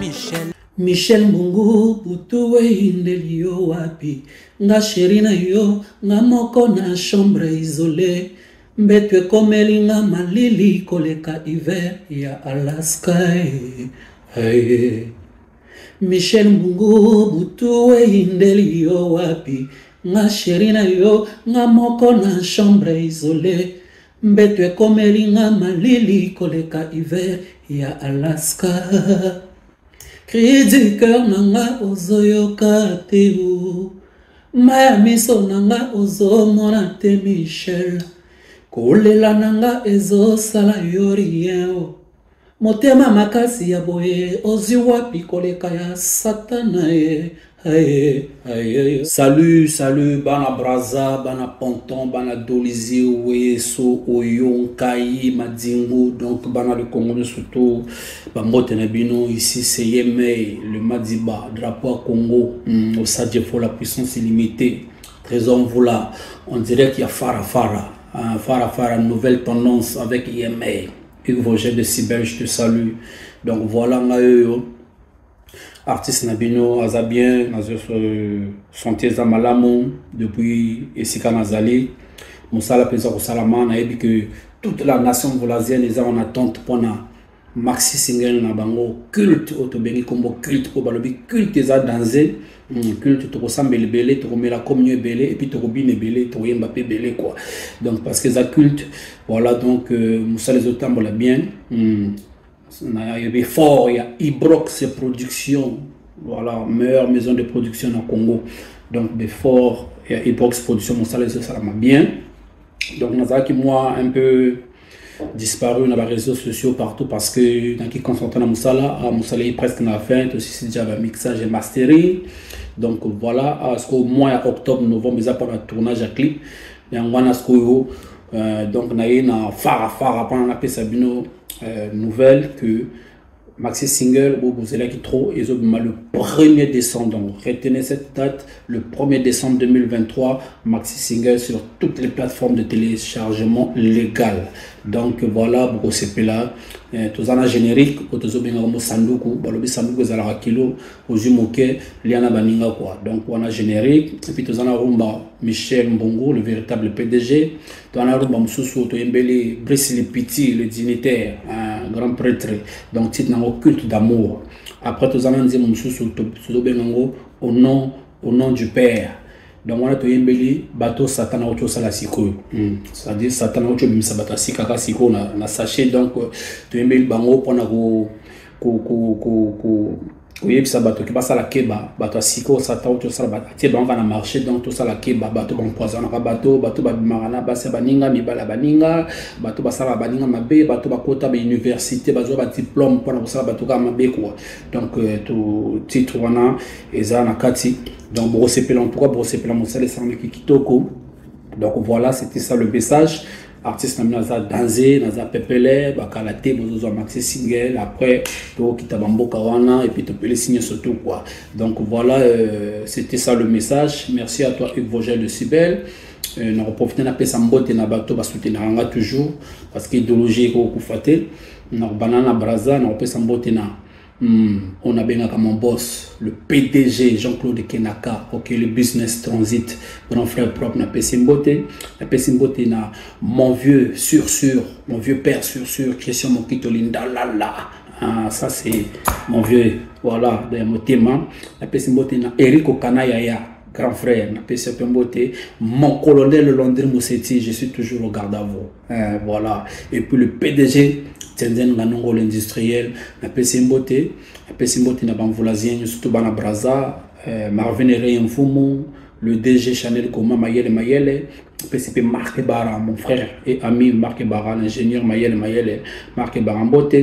Michel Mbungu butuwe indeli yo wapi. Nga sheri na yo, nga moko na chambre isolée. Mbetwe komeli nga malili koleka hiver ya Alaska. Hey. Michel Mbungu butuwe indeli yo wapi. Nga sheri na yo, nga moko na chambre isolée. Mbetwe komeli nga malili koleka hiver ya Alaska. Cri du cœur nanga ozoyo kateo. Maya miso nanga ozo monate Michel. Kolela nanga ezo sala yorien. Motema makasi ya boye ozi wapi koleka ya satana ye. Salut, bana braza, bana ponton, bana dolizi, weso, oyon, kai, madingo, donc bana le Congo surtout, bambote nabino, ici c'est Yemei, le Madiba, drapeau à Congo, au Sadjefo, la puissance illimitée, Trésor Envoula, on dirait qu'il y a Farafara, nouvelle tendance avec Yemei, Hugues Vogel de Cybelle, je te salue, donc voilà, artiste Nabino Azabien, Santé Zamalamu, depuis Essika Nazali, Moussala Pesa Salama, on a dit que toute la nation volasienne est en attente pour la maxi single Nabango, culte, Otobeni Combo, culte, pour Balobi, culte, ils ont dansé, culte, tu ressembles belé, tu remets la communion belé, et puis tu robines belé, tu remets Mbappé belé, quoi. Donc, parce que ça culte, voilà, donc, Moussala les autres, on l'a bien. Il y a fort, il y a Ibrox Production, voilà, meilleure maison de production au Congo. Donc, fort, il y a Ibrox Production, mon salaire, ça m'a bien. Donc, nous avons moi un peu disparu dans les réseaux sociaux partout parce que dans qui concentre dans Moussala est presque dans la fin, aussi c'est déjà un mixage et mastering. Donc, voilà, au mois octobre, novembre, mais après le tournage à clip, il y a un donc, on a eu un Farafara pendant la paix nouvelle que maxi single vous allez qui trop et le 1er décembre. Donc retenez cette date, le 1er décembre 2023, maxi single sur toutes les plateformes de téléchargement légal. Donc voilà, beaucoup c'est là. Tous en générique, tous au bien sanduku, balobi sanduku zala kilo, ozumoke, liana baninga quoi. Donc on a générique et puis tous en rumba Michel Mbongo, le véritable PDG. Tous en rumba Msusu, to Mbele, Brice le Petit, le dignitaire, un grand prêtre. Donc titre dans culte d'amour. Après tous en dit Msusu, to benango au nom du Père. Donc on a tout yembeli bateau Satan auto sala siko. C'est-à-dire Satan auto bimsa bato sika ka siko na sachet donc tout yembeli bango pona oui, ça bateau qui passe à la keba, bateau siko, ça t'a tout ça bateau, on va na marché donc tout ça la keba, bateau bon poison na bateau ba marana basa baninga mi bala baninga, bateau basa la baninga mabe, bateau ba kota ba université, ba zo ba diplôme pour na ça bateau ka mabe quoi. Donc tout titre wana eza na kati. Donc brosser pelan pourquoi brosser pelan mosale ça qui kitoko. Donc voilà, c'était ça le message. Artiste naza danser naza pepele bakalate bozo maxi single après to kitabambo kawana et puis tu peux les signer surtout quoi. Donc voilà, c'était ça le message. Merci à toi Hugues Vogel de Cybelle. On a profité na pesa mbote na bato ba soutenir nga toujours parce que idéologie ko kufate na banana braza na pesa mbote na on a bien comme mon boss, le PDG Jean-Claude Kenaka, ok, le business transit, grand frère propre, na Pessimbote na mon vieux mon vieux père sûr, Christian Mokito Linda Lala, ah, ça c'est mon vieux, voilà, dans mon thème, na Pessimbote na Eric Okanayaya, grand frère, na Pessimbote, mon colonel Londres Moussetti, je suis toujours au garde à vous, voilà, et puis le PDG Tenden Ganongo l'industriel, na Pessimbote na Banvoulazien, surtout Bana Braza, Marvin Rey Mfumu, le DG Chanel Goma Mayele, PCP Marc Bara, mon frère et ami Marc Bara, l'ingénieur Mayele, Marc Bara Mbote,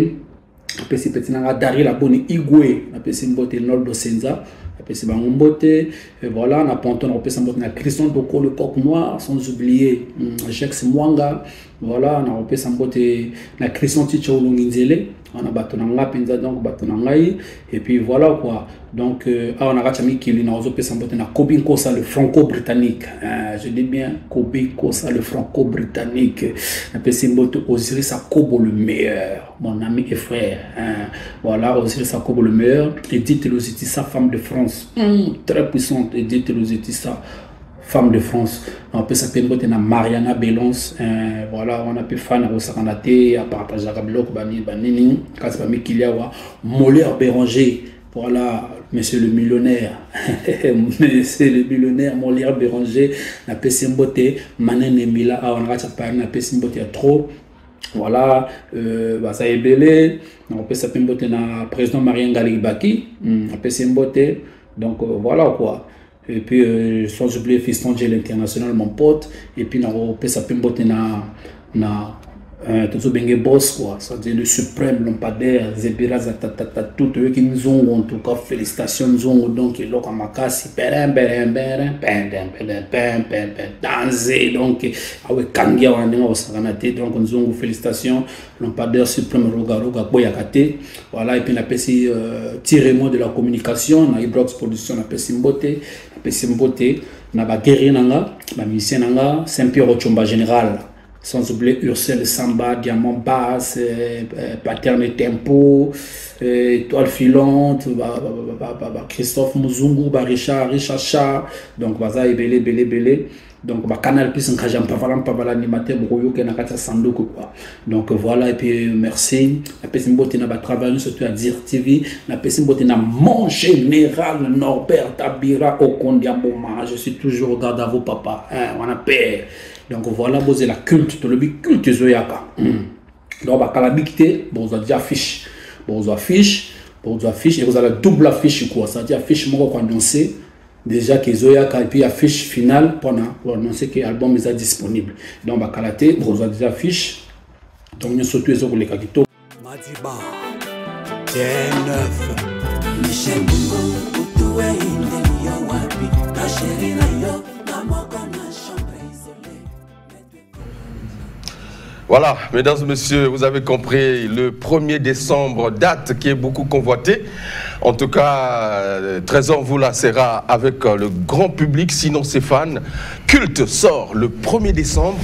PCP Tinanga Dari Laboni Igwe, na Pessimbote Noldo Senza, PC Bangombote, voilà, on a Ponton, on a Christian Doko, le coq noir, sans oublier Jex Mwanga, voilà, on a on a Christian Ticho Longinzele, on a Batonanga, Pinza, donc Batonangai, et puis voilà quoi. Donc, on a Rachami qui est na Kobin Kosa, le franco-britannique. Je dis bien Kobin Kosa, le franco-britannique. On a Simbote Osiris Akobo le meilleur, mon ami et frère. Voilà, Osiris Akobo le meilleur. Edith Elozitissa, femme de France. Très puissante, Edith Elozitissa, femme de France. On peut s'appeler Mariana Belons. Voilà, on a pu fan au Saranate, à partager avec Bloc, Banini, Kasbami Kiliawa, Moller Béranger. Voilà, monsieur le millionnaire, monsieur le millionnaire, Moller Béranger, na Pessimbote, Manen Emila, on a parlé na Pessimbote trop. Voilà, ça est belé, on peut s'appeler na président Marien Galibaki, na Pessimbote, donc voilà quoi. Et puis, sans oublier Fiston Gel International, mon pote, et puis on peut s'appeler na tout bengue boss quoi, c'est-à-dire le suprême lampadaire Zebira Zatatata, tout eux qui nous ont en tout cas félicitations nous ont donc il a makasi danser donc avec kangia wandinga osanganate donc nous ont félicitations lampadaire suprême roga boyakate voilà et puis la PC tirement de la communication na Ibrox production na Pessimbote na ba guerrier nanga ba musicien nanga Saint-Pierre Ochomba général. Sans oublier Ursel Samba, Diamant Bass, Paterne Tempo, Étoile Filante, Christophe Muzungu, Richard Char, donc Baza et Belé. Donc, Canal Plus, un cajam Pavala animateur, Brouillot, qui n'a Sando, quoi. Donc, voilà, et puis merci. La Pessimbote n'a pas travaillé, surtout à Dire TV. La Pessimbote n'a mon général Norbert Tabira au Kondiamoma. Je suis toujours au garde à vos papas. On a paix. Donc voilà, vous avez la culte, tout le culte Zoyaka. Donc, à la bicté, vous avez affiche. Vous affiche, et vous avez la double affiche, quoi. Ça veut dire affiche, moi, quand on sait déjà que Zoyaka, et puis affiche finale pour annoncer que l'album est disponible. Donc, à la télé, vous avez des affiches. Donc, nous sommes tous les Kakito. Madiba, T9, Michel Bungo, Utoué, Indelio, Wapi, Kachérina, Yo, Namokona. Voilà, mesdames et messieurs, vous avez compris, le 1er décembre, date qui est beaucoup convoitée. En tout cas, Trésor vous la sera avec le grand public, sinon ses fans. Culte sort le 1er décembre.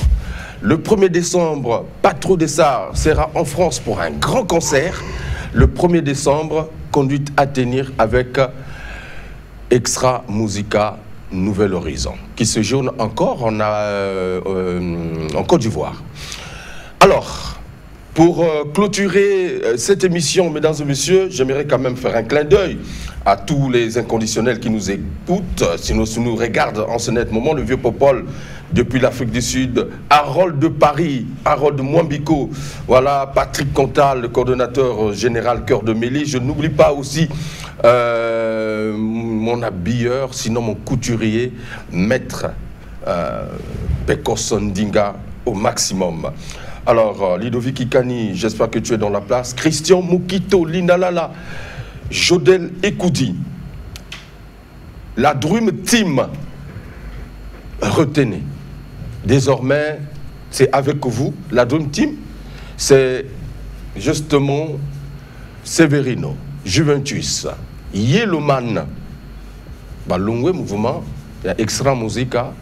Le 1er décembre, Patro Dessart sera en France pour un grand concert. Le 1er décembre, conduite à tenir avec Extra Musica Nouvel Horizon, qui se joue encore en Côte d'Ivoire. Alors, pour clôturer cette émission, mesdames et messieurs, j'aimerais quand même faire un clin d'œil à tous les inconditionnels qui nous écoutent, qui nous regardent en ce net moment, le vieux Popol depuis l'Afrique du Sud, Harold de Paris, Harold de Mwambiko, voilà, Patrick Cantal, le coordonnateur général Cœur de Mélie. Je n'oublie pas aussi mon habilleur, sinon mon couturier, maître Peko Sondinga au maximum. Alors, Ludovic Ikani, j'espère que tu es dans la place. Christian Moukito, Linalala, Jodel Ekoudi, la Dream Team, retenez. Désormais, c'est avec vous, la Dream Team, c'est justement Severino, Juventus, Yellowman, Balongwe Mouvement, il y a Extra Musica,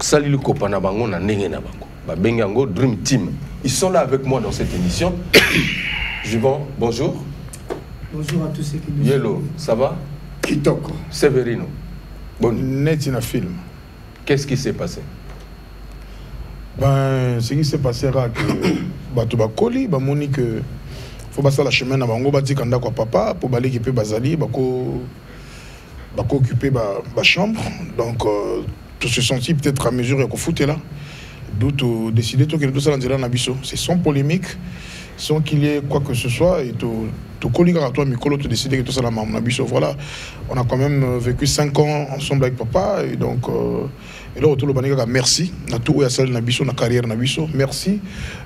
Salilu Kopana Bango, na Nenge na Bango, Bengango, Dream Team. Ils sont là avec moi dans cette émission. Juvent, bonjour. Bonjour à tous ceux qui nous Yellow, ça va? Kitoko. Severino. Bon. Net in a film. Qu'est-ce qui s'est passé? Ben, ce qui s'est passé, c'est que Bato Bakoli, Bamoni que faut passer la chemin à Bango, Bati Kanda kwa papa, pour balayer qui peut Bazali, Bako occuper ma chambre. Donc, tout se sentit peut-être à mesure qu'on foutait là. D'où décider que tout ça dans Nabiso. C'est sans polémique, sans qu'il y ait quoi que ce soit. Et tout colliger à toi, Mikolo, tu décider que tout ça dans Nabiso. Voilà. On a quand même vécu 5 ans ensemble avec papa. Et donc, et là, autour de Baniga, merci. Na tout à salle Nabiso, na carrière Nabiso. Merci.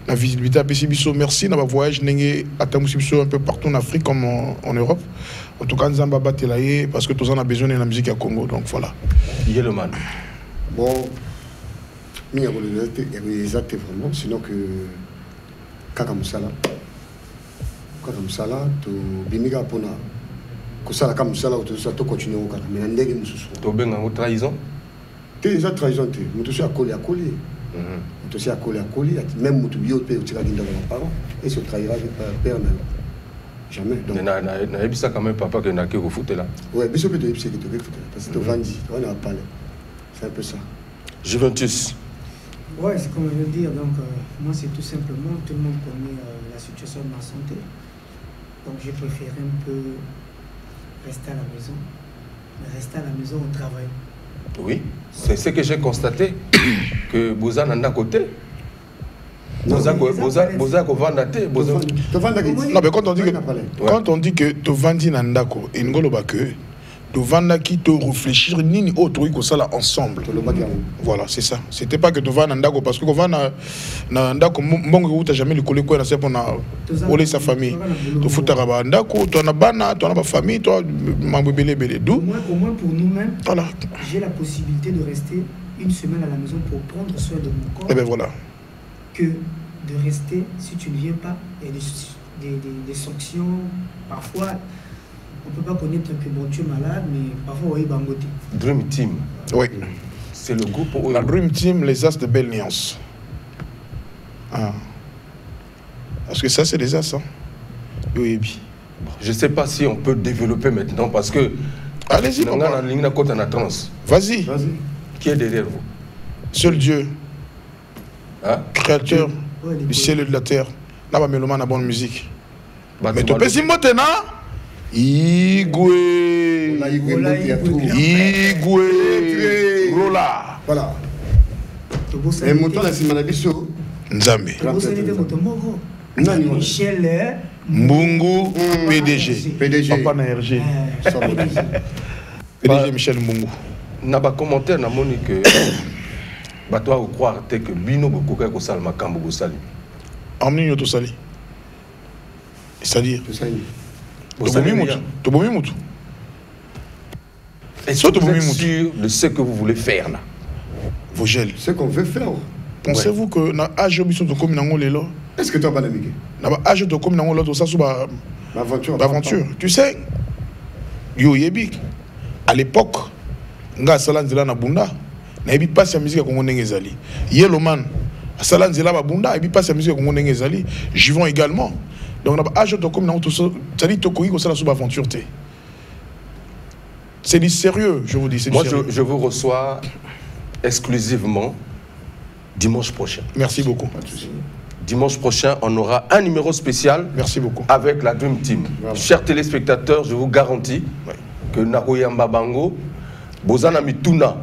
Na visibilité à Biso. Merci. Na voyage n'engé à Tamusibiso un peu partout en Afrique comme en Europe. En tout cas, nous avons battu parce que tout ça on a besoin de la musique à Congo. Donc voilà. Yellowman. Bon. Il y a des actes vraiment, sinon que Kakamusala, tu bimiga pona, Kosala Kamusala, tu continues au Kaka, mais n'endé que tu as une trahison? Tu as déjà trahison, tu es à coller, tu es à coller, même tu bio tu es à dire devant les parents, et se trahira avec père même. Jamais. Mais il y a quand même papa qui n'a que vous foutez là. Oui, mais c'est que tu es parce que tu vendis, on a parlé. C'est un peu ça. Juventus. Ouais, c'est comme je veux dire. Donc, moi, c'est tout simplement, tout le monde connaît la situation de ma santé. Donc, j'ai préféré un peu rester à la maison. Mais rester à la maison, on travaille. Oui, c'est ce que j'ai constaté, que Boza n'a pas côté. Boza ko vandate, Boza. Non, mais quand on dit que tu vendis Nandako, et Ngoloba que tu vends qui te réfléchir ni autre que ça là ensemble. Voilà, c'est ça. C'était pas que tu vends Nandako parce que tu vends Nandako, bon tu jamais le collé quoi, c'est pour na sa famille. Tu fous ta Nandako, tu as bana, tu as ma famille, toi mambo belé belé. D'où? Au moins pour nous-mêmes, voilà. J'ai la possibilité de rester une semaine à la maison pour prendre soin de mon corps. Et ben voilà. Que de rester, si tu ne viens pas, il y a des sanctions. Parfois, on ne peut pas connaître que bon, tu es malade, mais parfois, oui, bangoté. Dream Team. Oui. C'est le groupe. La Dream Team, les As de belle nuance. Ah. Parce que ça, c'est des As. Hein. Oui. Je ne sais pas si on peut développer maintenant parce que. Allez-y, on a la ligne à côté de la trans. Vas-y. Qui est derrière vous? Seul Dieu. Hein? Créateur du ciel et de la terre. Là, on a la bonne musique. Mais tu peux s'y monter, non? Igwe. Rola. Voilà. Et montant la Simanabiso. Nzambe. Michel Mbungu, PDG. Papa na RG. PDG Michel Mbungu. N'a pas commentaire, n'a pas que. Bah toi, vous croire que Bino Bokoka ko salma kambo go sali. Amni yo to sali. C'est-à-dire Tobomi. Est-ce que vous êtes sûr de ce que vous voulez faire là? Vos gels. Ce qu'on veut faire. Pensez-vous que na âge biso to comme nango lelo? Est-ce que tu as pas d'amitié? Na ba âge to comme nango lelo to ça sous ba aventure. Tu sais, yo yebi à l'époque nga salanzela na bunda. Na ebi passe la musique à Congo Nengezali. Yellowman, Salan Zela Babunda, ebi passe la musique à Congo Nengezali. Juvent également. Donc on a âge de comme tout ça, ça dit Tokoï comme ça la sous-aventure. C'est du sérieux, je vous dis. Moi, je vous reçois exclusivement dimanche prochain. Merci beaucoup. Dimanche prochain, on aura un numéro spécial. Merci beaucoup. Avec la Dream Team. Voilà. Chers téléspectateurs, je vous garantis que Nakoyamba Bango, Bozana Mituna,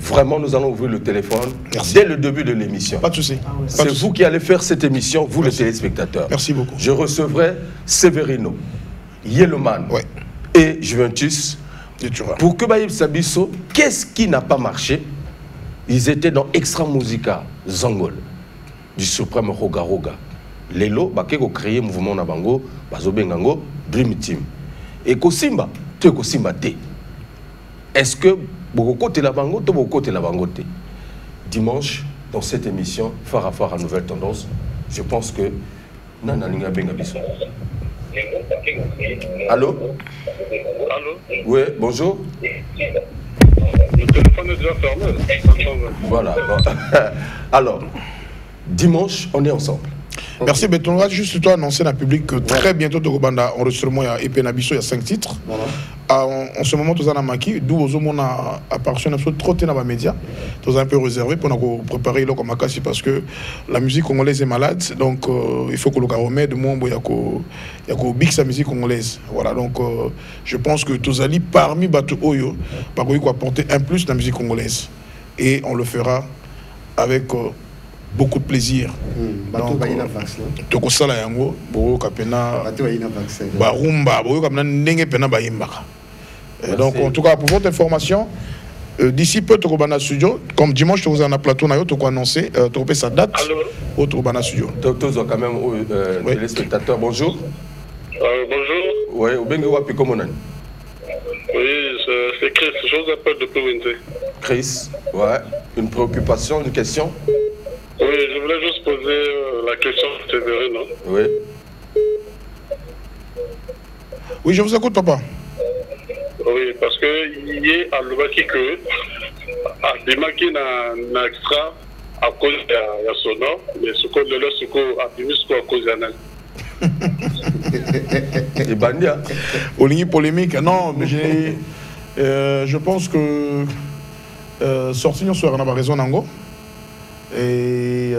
Vraiment, nous allons ouvrir le téléphone dès le début de l'émission. Pas de souci. C'est vous qui allez faire cette émission, vous les téléspectateurs. Merci beaucoup. Je recevrai Severino, Yellowman et Juventus. Pour que Baïb Sabiso, qu'est-ce qui n'a pas marché? Ils étaient dans Extra Musica, Zangol, du Suprême Roga Roga. Lelo, Bakeko créé mouvement Nabango, Bazobengango, Dream Team. Et Kosimba, tu es Kosimba T. Est-ce que Boko Te la Bango, tu Boko Te la Bango T? Dimanche, dans cette émission, Phare à Nouvelle Tendance, je pense que Nana Linga Bengabiso. Allô? Allô? Oui, bonjour. Le téléphone est déjà fermé. Voilà. Alors, dimanche, on est ensemble. Merci Béton. On va juste toi annoncer dans le public que très bientôt, tu vas enregistrement, il y a EP Nabiso, il y a 5 titres. Voilà. En ce moment, tu as Maki, d'où on a apparu trop dans les médias. Tu as un peu réservé pour préparer le Komakasi parce que la musique congolaise est malade. Donc, il faut que le remède, il y a big sa musique congolaise. Voilà, donc je pense que tu as parmi Batu Oyo, par contre, il faut apporter un plus dans la musique congolaise. Et on le fera avec beaucoup de plaisir. Donc, toko sala yango boko kapena barumba boko kapena ndenge pena bayimbaka. Donc en tout cas pour votre information, d'ici peu toko bana studio, comme dimanche vous en a plateau na yo toko annoncer toko sa date au toko bana studio. Docteur quand même téléspectateurs, bonjour. Bonjour. Ouais, au bengo wapi komonani. Oui, c'est Chris, je vous appelle depuis Winter. Chris, ouais, une préoccupation, une question? Oui, je voulais juste poser la question de Séverine. Oui. Oui, je vous écoute, papa. Oui, parce que hier, à l'Ouvaki, que à Dimaki, na extra, à cause de son nom, mais ce qu'on le laisse, à Dimisco, à cause de Et Bandia. Au ligne polémique, non, mais je pense que sortir sur la raison d'Ango. Et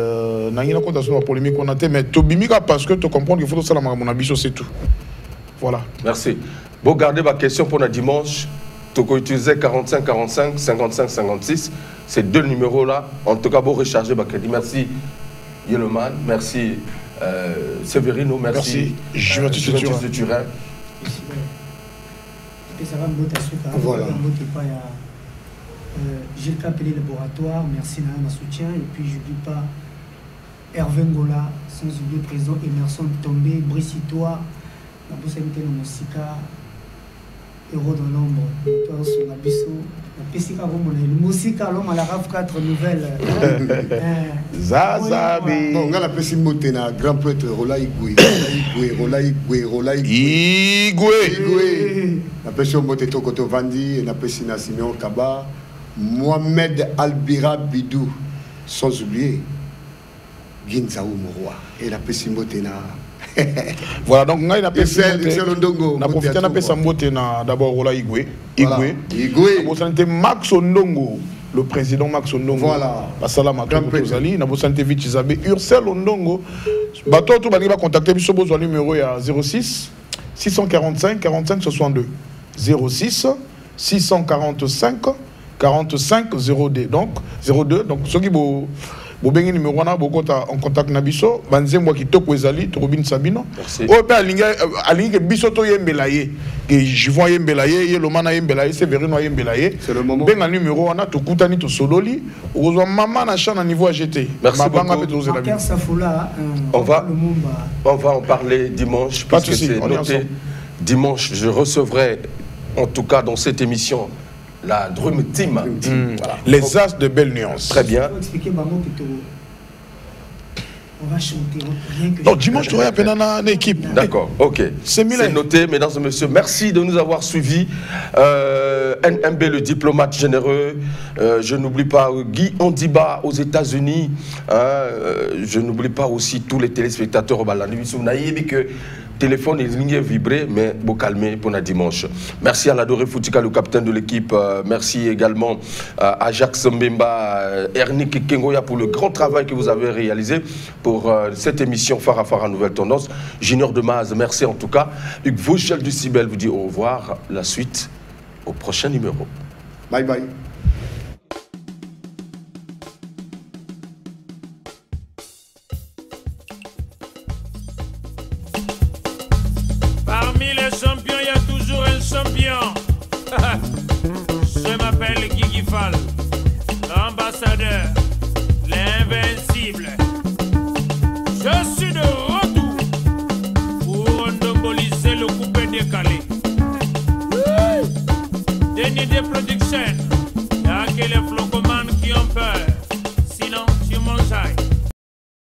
n'a compte sur la polémique qu'on a été, mais Tobimika parce que tu comprends qu'il faut que ça la mon abisso, c'est tout. Voilà. Merci. Bon, gardez ma question pour le dimanche. Tu peux utiliser 45 45 55 56. Ces deux numéros là. En tout cas, vous rechargez ma crédit. Merci Yellowman. Merci Severino. Merci. Juventus de Turin. Voilà. Gilles Capelé Laboratoire, merci Nana soutien. Et puis je n'oublie pas Hervé Ngola, sans oublier le président Emerson Tombé, Brissitois, la bosse MT Mosika, Héros dans l'ombre, toi sur la bisso, la Pessika Romone, le Mosika, l'homme à la RAF 4 nouvelle. Zazabi. Bon, on a la Pessimbote, grand prêtre Rolaï Goué. La Pessimbote Tokoto Vandi, la Pessina Simeon Kaba. Mohamed Albira Bidou, sans oublier Ginzaou Moroa et la Pessimotena. Voilà, donc on a profité de Pessimbote d'abord Rola Igwe. Max Ondongo, le président Max Ondongo. Voilà. Basala Tozali, na santé Vichizabe, Ursel Ondongo. Bato tout va contacter Biso Bozo numéro 06 645 45 62 06 645 45 02. Donc 02. Donc ceux qui vont bengi numéro on a beaucoup en contact na biso banzembo ki toko ezali Robin Sabino. O pe alingi biso to yembelaye que je vois yembelaye Yellowman yembelaye Severino yembelaye. C'est le moment. Benga numéro on a to kutani to sololi ozwa maman na chana niveau AGT. Merci beaucoup. On va en parler dimanche parce que c'est noté. Dimanche, je recevrai en tout cas dans cette émission la Dream Team. Voilà. Les As de belles nuances. Très bien. On va chanter. Donc dimanche, tu auras à peine une équipe. D'accord, ok. C'est noté, mesdames et messieurs. Merci de nous avoir suivis. NMB, le diplomate généreux. Je n'oublie pas Guy Ondiba aux États-Unis. Je n'oublie pas aussi tous les téléspectateurs au Balani. Que téléphone est ligné vibré, mais vous calmez pour la dimanche. Merci à l'adoré Foutika, le capitaine de l'équipe. Merci également à Jacques Mbemba, Ernick Kengoya pour le grand travail que vous avez réalisé pour cette émission Phare à Nouvelle Tendance. Junior de Maz, merci en tout cas. Hugues Vauchel du Cibel vous dit au revoir. La suite au prochain numéro. Bye bye. champion. Je m'appelle Guigui Fall, l'ambassadeur, l'invincible. Je suis de retour pour endomboliser le coupé décalé. Denis de Production.